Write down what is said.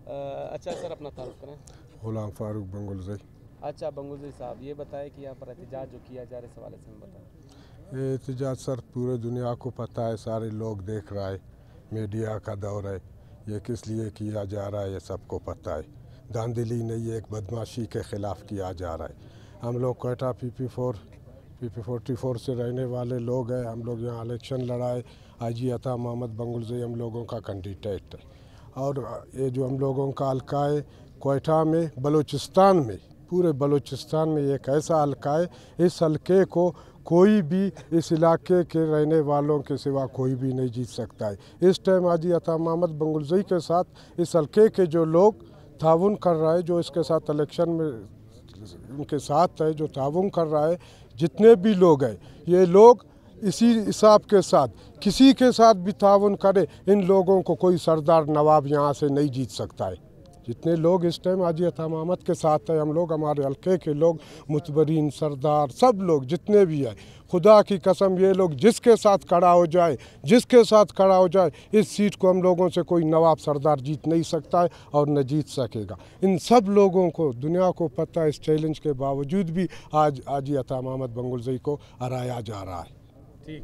اچھا سر، اپنا تعارف کریں۔ غلام فاروق بنگلزئی۔ اچھا بنگلزئی صاحب، یہ بتائیں کہ یہاں پر احتجاج جو کیا جا رہا ہے اس حوالے سے ہمیں بتائیں۔ یہ احتجاج سر پورے دنیا کو پتہ ہے، سارے لوگ دیکھ رہا ہے، میڈیا کا دور ہے، یہ کس لیے کیا جا رہا ہے یہ سب کو پتہ ہے۔ دھاندلی نہیں، ایک بدماشی کے خلاف کیا جا رہا ہے۔ ہم لوگ کوئٹہ PP44 سے رہنے والے لوگ ہیں، ہم لوگ یہاں الیکشن لڑائے، حاجی عطا محمد بنگلزئی ہم لوگوں کا کینڈیڈیٹ ہے، اور یہ جو ہم لوگوں کا حلقہ ہے کوئٹہ میں، بلوچستان میں، پورے بلوچستان میں ایک ایسا حلقہ ہے، اس حلقے کو کوئی بھی اس علاقے کے رہنے والوں کے سوا کوئی بھی نہیں جیت سکتا ہے۔ اس ٹائم حاجی عطا محمد بنگلزئی کے ساتھ اس حلقے کے جو لوگ تعاون کر رہا ہے، جو اس کے ساتھ الیکشن میں ان کے ساتھ ہے، جو تعاون کر رہا ہے، جتنے بھی لوگ ہیں، یہ لوگ اسی حساب کے ساتھ کسی کے ساتھ بھی تعاون کرے، ان لوگوں کو کوئی سردار نواب یہاں سے نہیں جیت سکتا ہے۔ جتنے لوگ اس ٹائم حاجی عطا محمد کے ساتھ ہیں، ہم لوگ، ہمارے حلقے کے لوگ، متبرین، سردار، سب لوگ جتنے بھی ہیں، خدا کی قسم یہ لوگ جس کے ساتھ کھڑا ہو جائے، اس سیٹ کو ہم لوگوں سے کوئی نواب سردار جیت نہیں سکتا ہے اور نہ جیت سکے گا۔ ان سب لوگوں کو، دنیا کو پتہ ہے، اس چیلنج کے باوجود بھی آج حاجی عطا محمد بنگلزئی کو ہرایا جا رہا ہے۔ ٹھیک